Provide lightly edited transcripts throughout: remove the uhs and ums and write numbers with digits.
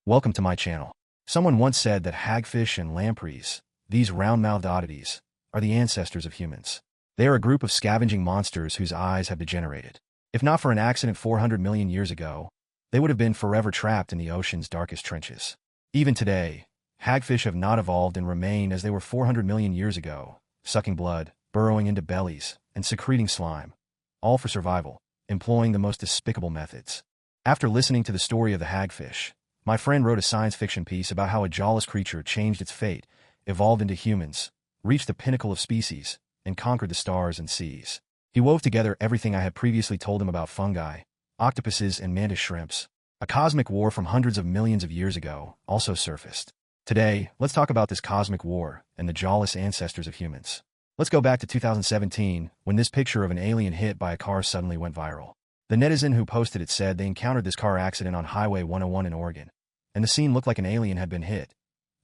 Welcome to my channel. Someone once said that hagfish and lampreys, these round-mouthed oddities, are the ancestors of humans. They are a group of scavenging monsters whose eyes have degenerated. If not for an accident 400 million years ago, they would have been forever trapped in the ocean's darkest trenches. Even today, hagfish have not evolved and remain as they were 400 million years ago, sucking blood, burrowing into bellies, and secreting slime, all for survival, employing the most despicable methods. After listening to the story of the hagfish, my friend wrote a science fiction piece about how a jawless creature changed its fate, evolved into humans, reached the pinnacle of species, and conquered the stars and seas. He wove together everything I had previously told him about fungi, octopuses, and mantis shrimps. A cosmic war from hundreds of millions of years ago also surfaced. Today, let's talk about this cosmic war and the jawless ancestors of humans. Let's go back to 2017, when this picture of an alien hit by a car suddenly went viral. The netizen who posted it said they encountered this car accident on Highway 101 in Oregon, and the scene looked like an alien had been hit.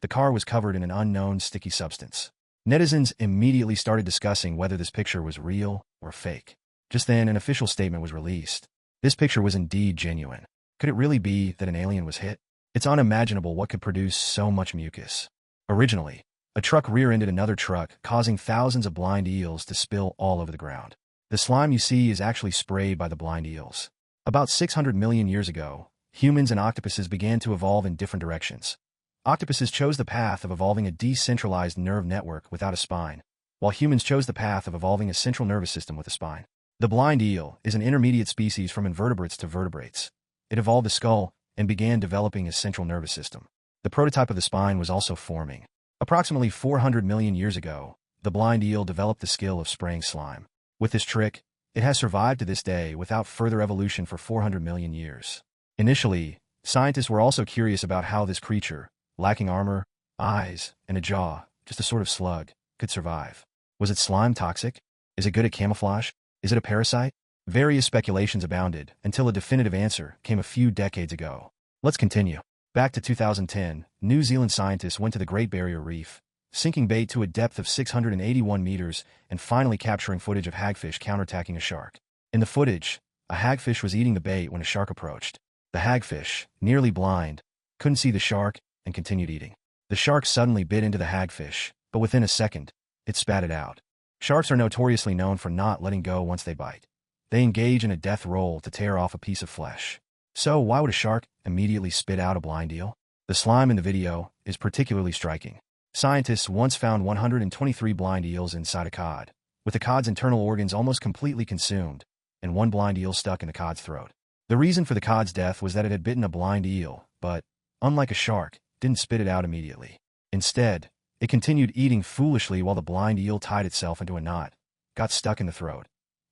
The car was covered in an unknown sticky substance. Netizens immediately started discussing whether this picture was real or fake. Just then, an official statement was released. This picture was indeed genuine. Could it really be that an alien was hit? It's unimaginable what could produce so much mucus. Originally, a truck rear-ended another truck, causing thousands of blind eels to spill all over the ground. The slime you see is actually sprayed by the blind eels. About 600 million years ago, humans and octopuses began to evolve in different directions. Octopuses chose the path of evolving a decentralized nerve network without a spine, while humans chose the path of evolving a central nervous system with a spine. The blind eel is an intermediate species from invertebrates to vertebrates. It evolved a skull and began developing a central nervous system. The prototype of the spine was also forming. Approximately 400 million years ago, the blind eel developed the skill of spraying slime. With this trick, it has survived to this day without further evolution for 400 million years. Initially, scientists were also curious about how this creature, lacking armor, eyes, and a jaw, just a sort of slug, could survive. Was it slime toxic? Is it good at camouflage? Is it a parasite? Various speculations abounded until a definitive answer came a few decades ago. Let's continue. Back to 2010, New Zealand scientists went to the Great Barrier Reef, sinking bait to a depth of 681 meters and finally capturing footage of hagfish counterattacking a shark. In the footage, a hagfish was eating the bait when a shark approached. The hagfish, nearly blind, couldn't see the shark and continued eating. The shark suddenly bit into the hagfish, but within a second, it spat it out. Sharks are notoriously known for not letting go once they bite. They engage in a death roll to tear off a piece of flesh. So why would a shark immediately spit out a blind eel? The slime in the video is particularly striking. Scientists once found 123 blind eels inside a cod, with the cod's internal organs almost completely consumed, and one blind eel stuck in the cod's throat. The reason for the cod's death was that it had bitten a blind eel, but, unlike a shark, didn't spit it out immediately. Instead, it continued eating foolishly while the blind eel tied itself into a knot, got stuck in the throat,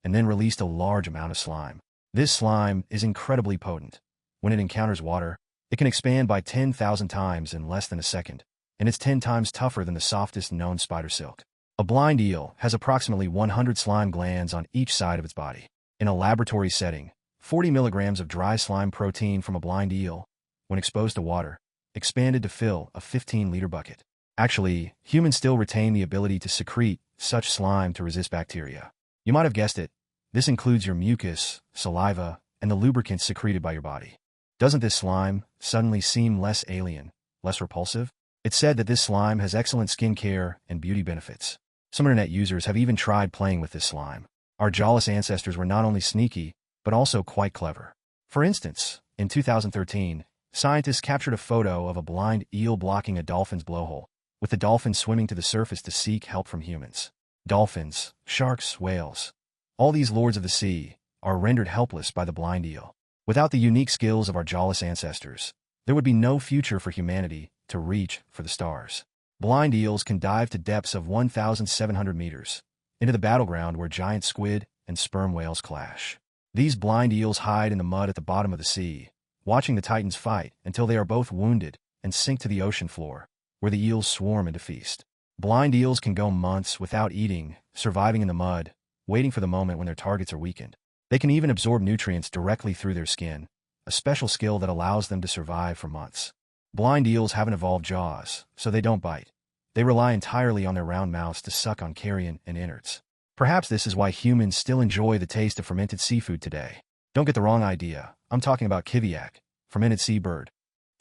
and then released a large amount of slime. This slime is incredibly potent. When it encounters water, it can expand by 10,000 times in less than a second, and it's 10 times tougher than the softest known spider silk. A blind eel has approximately 100 slime glands on each side of its body. In a laboratory setting, 40 milligrams of dry slime protein from a blind eel, when exposed to water, expanded to fill a 15-liter bucket. Actually, humans still retain the ability to secrete such slime to resist bacteria. You might have guessed it, this includes your mucus, saliva, and the lubricants secreted by your body. Doesn't this slime suddenly seem less alien, less repulsive? It's said that this slime has excellent skin care and beauty benefits. Some internet users have even tried playing with this slime. Our jawless ancestors were not only sneaky, but also quite clever. For instance, in 2013, scientists captured a photo of a blind eel blocking a dolphin's blowhole, with the dolphin swimming to the surface to seek help from humans. Dolphins, sharks, whales, all these lords of the sea, are rendered helpless by the blind eel. Without the unique skills of our jawless ancestors, there would be no future for humanity to reach for the stars. Blind eels can dive to depths of 1,700 meters, into the battleground where giant squid and sperm whales clash. These blind eels hide in the mud at the bottom of the sea, watching the titans fight until they are both wounded and sink to the ocean floor, where the eels swarm into feast. Blind eels can go months without eating, surviving in the mud, waiting for the moment when their targets are weakened. They can even absorb nutrients directly through their skin, a special skill that allows them to survive for months. Blind eels haven't evolved jaws, so they don't bite. They rely entirely on their round mouths to suck on carrion and innards. Perhaps this is why humans still enjoy the taste of fermented seafood today. Don't get the wrong idea, I'm talking about kiviak, fermented seabird.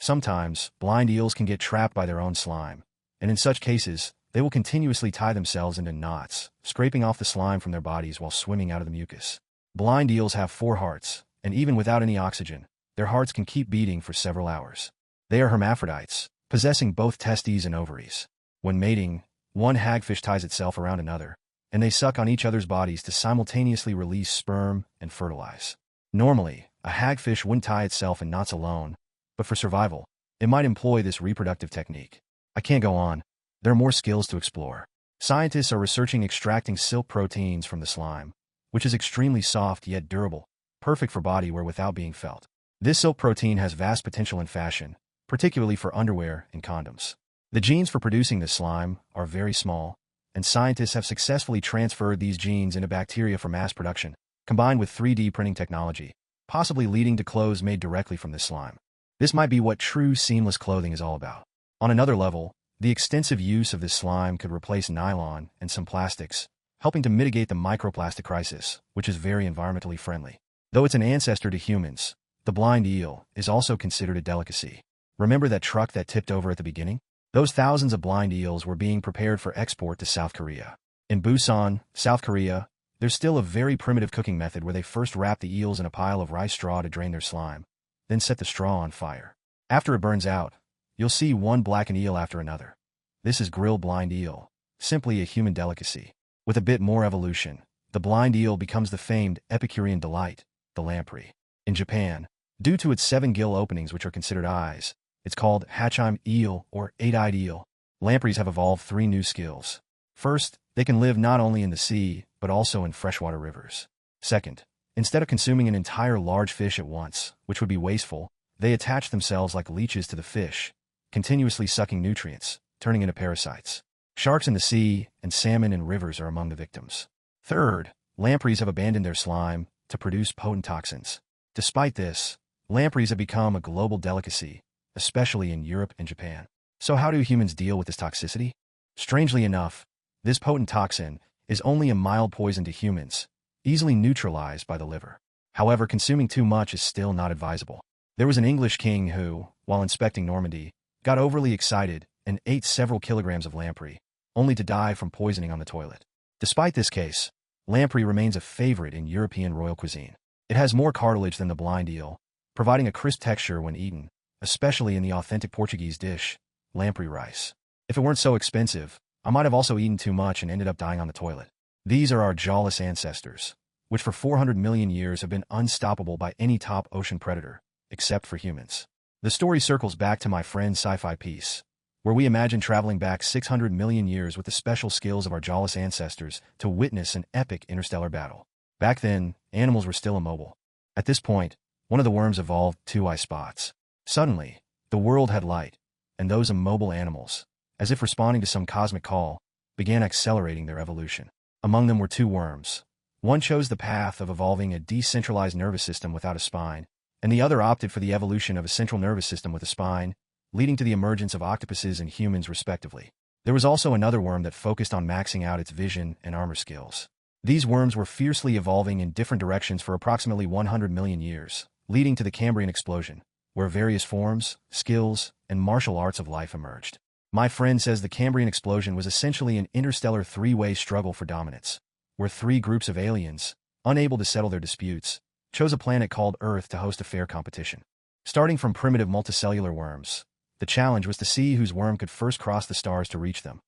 Sometimes, blind eels can get trapped by their own slime, and in such cases, they will continuously tie themselves into knots, scraping off the slime from their bodies while swimming out of the mucus. Blind eels have 4 hearts, and even without any oxygen, their hearts can keep beating for several hours. They are hermaphrodites, possessing both testes and ovaries. When mating, one hagfish ties itself around another, and they suck on each other's bodies to simultaneously release sperm and fertilize. Normally, a hagfish wouldn't tie itself in knots alone, but for survival, it might employ this reproductive technique. I can't go on. There are more skills to explore. Scientists are researching extracting silk proteins from the slime, which is extremely soft yet durable, perfect for body wear without being felt. This silk protein has vast potential in fashion, particularly for underwear and condoms. The genes for producing this slime are very small, and scientists have successfully transferred these genes into bacteria for mass production, combined with 3D printing technology, possibly leading to clothes made directly from this slime. This might be what true seamless clothing is all about. On another level, the extensive use of this slime could replace nylon and some plastics, helping to mitigate the microplastic crisis, which is very environmentally friendly. Though it's an ancestor to humans, the blind eel is also considered a delicacy. Remember that truck that tipped over at the beginning? Those thousands of blind eels were being prepared for export to South Korea. In Busan, South Korea, there's still a very primitive cooking method where they first wrap the eels in a pile of rice straw to drain their slime, then set the straw on fire. After it burns out, you'll see one blackened eel after another. This is grilled blind eel, simply a human delicacy. With a bit more evolution, the blind eel becomes the famed Epicurean delight, the lamprey. In Japan, due to its 7 gill openings which are considered eyes, it's called hachime eel or 8-eyed eel. Lampreys have evolved 3 new skills. First, they can live not only in the sea, but also in freshwater rivers. Second, instead of consuming an entire large fish at once, which would be wasteful, they attach themselves like leeches to the fish, continuously sucking nutrients, turning into parasites. Sharks in the sea and salmon in rivers are among the victims. Third, lampreys have abandoned their slime to produce potent toxins. Despite this, lampreys have become a global delicacy, especially in Europe and Japan. So how do humans deal with this toxicity? Strangely enough, this potent toxin is only a mild poison to humans, easily neutralized by the liver. However, consuming too much is still not advisable. There was an English king who, while inspecting Normandy, got overly excited and ate several kilograms of lamprey, only to die from poisoning on the toilet. Despite this case, lamprey remains a favorite in European royal cuisine. It has more cartilage than the blind eel, providing a crisp texture when eaten, especially in the authentic Portuguese dish, lamprey rice. If it weren't so expensive, I might have also eaten too much and ended up dying on the toilet. These are our jawless ancestors, which for 400 million years have been unstoppable by any top ocean predator, except for humans. The story circles back to my friend's sci-fi piece, where we imagine traveling back 600 million years with the special skills of our jawless ancestors to witness an epic interstellar battle. Back then, animals were still immobile. At this point, one of the worms evolved 2 eye spots. Suddenly, the world had light, and those immobile animals, as if responding to some cosmic call, began accelerating their evolution. Among them were 2 worms. One chose the path of evolving a decentralized nervous system without a spine, and the other opted for the evolution of a central nervous system with a spine, leading to the emergence of octopuses and humans respectively. There was also another worm that focused on maxing out its vision and armor skills. These worms were fiercely evolving in different directions for approximately 100 million years, leading to the Cambrian explosion, where various forms, skills, and martial arts of life emerged. My friend says the Cambrian explosion was essentially an interstellar 3-way struggle for dominance, where 3 groups of aliens, unable to settle their disputes, chose a planet called Earth to host a fair competition. Starting from primitive multicellular worms, the challenge was to see whose worm could first cross the stars to reach them.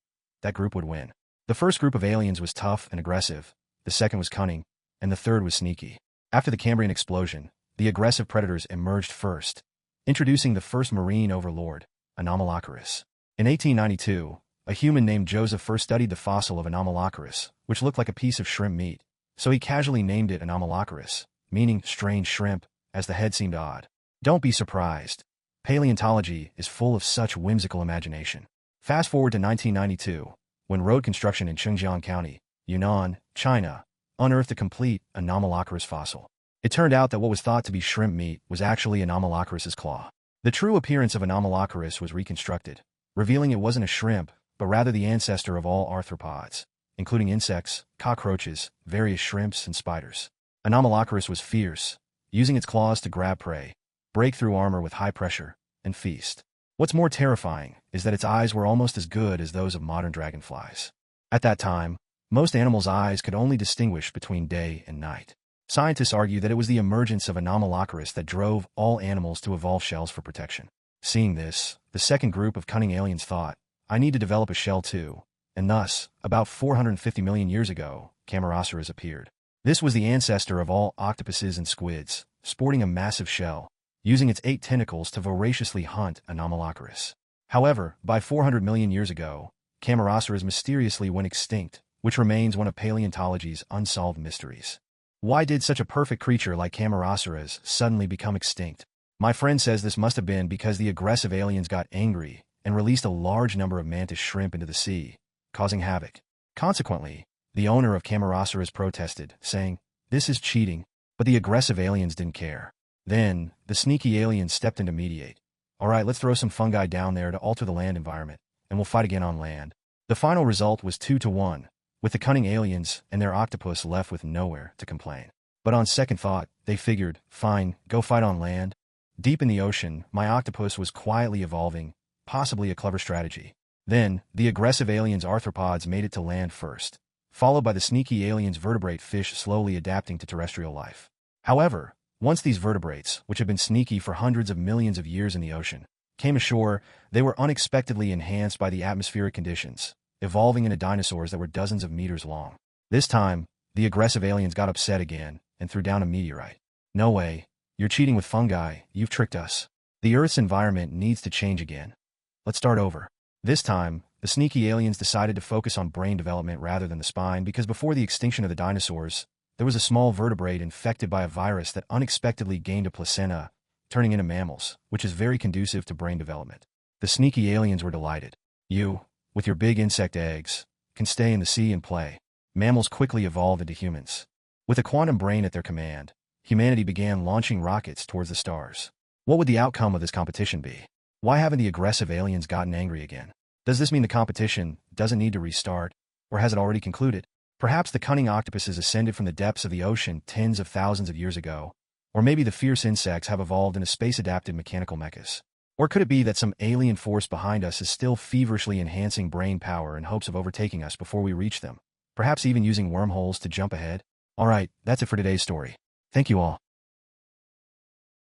That group would win. The first group of aliens was tough and aggressive, the second was cunning, and the third was sneaky. After the Cambrian explosion, the aggressive predators emerged first, introducing the first marine overlord, Anomalocaris. In 1892, a human named Joseph first studied the fossil of Anomalocaris, which looked like a piece of shrimp meat, so he casually named it Anomalocaris, meaning strange shrimp, as the head seemed odd. Don't be surprised. Paleontology is full of such whimsical imagination. Fast forward to 1992, when road construction in Chengjiang County, Yunnan, China, unearthed a complete Anomalocaris fossil. It turned out that what was thought to be shrimp meat was actually Anomalocaris's claw. The true appearance of Anomalocaris was reconstructed, revealing it wasn't a shrimp, but rather the ancestor of all arthropods, including insects, cockroaches, various shrimps, and spiders. Anomalocaris was fierce, using its claws to grab prey, break through armor with high pressure, and feast. What's more terrifying is that its eyes were almost as good as those of modern dragonflies. At that time, most animals' eyes could only distinguish between day and night. Scientists argue that it was the emergence of anomalocaris that drove all animals to evolve shells for protection. Seeing this, the second group of cunning aliens thought, I need to develop a shell too, and thus, about 450 million years ago, Camarasaurus appeared. This was the ancestor of all octopuses and squids, sporting a massive shell, using its 8 tentacles to voraciously hunt anomalocaris. However, by 400 million years ago, Camarasaurus mysteriously went extinct, which remains one of paleontology's unsolved mysteries. Why did such a perfect creature like Camarasaurus suddenly become extinct? My friend says this must have been because the aggressive aliens got angry and released a large number of mantis shrimp into the sea, causing havoc. Consequently, the owner of Camarasaurus protested, saying, "This is cheating," but the aggressive aliens didn't care. Then, the sneaky aliens stepped in to mediate. All right, let's throw some fungi down there to alter the land environment, and we'll fight again on land. The final result was 2-1, with the cunning aliens and their octopus left with nowhere to complain. But on second thought, they figured, fine, go fight on land. Deep in the ocean, my octopus was quietly evolving, possibly a clever strategy. Then, the aggressive aliens' arthropods made it to land first, followed by the sneaky aliens' vertebrate fish slowly adapting to terrestrial life. However, once these vertebrates, which had been sneaky for hundreds of millions of years in the ocean, came ashore, they were unexpectedly enhanced by the atmospheric conditions, evolving into dinosaurs that were dozens of meters long. This time, the aggressive aliens got upset again and threw down a meteorite. No way. You're cheating with fungi, you've tricked us. The Earth's environment needs to change again. Let's start over. This time, the sneaky aliens decided to focus on brain development rather than the spine because before the extinction of the dinosaurs, there was a small vertebrate infected by a virus that unexpectedly gained a placenta, turning into mammals, which is very conducive to brain development. The sneaky aliens were delighted. You, with your big insect eggs, can stay in the sea and play. Mammals quickly evolved into humans. With a quantum brain at their command, humanity began launching rockets towards the stars. What would the outcome of this competition be? Why haven't the aggressive aliens gotten angry again? Does this mean the competition doesn't need to restart, or has it already concluded? Perhaps the cunning octopuses ascended from the depths of the ocean tens of thousands of years ago, or maybe the fierce insects have evolved into space-adapted mechanical mechas. Or could it be that some alien force behind us is still feverishly enhancing brain power in hopes of overtaking us before we reach them, perhaps even using wormholes to jump ahead? Alright, that's it for today's story. Thank you all.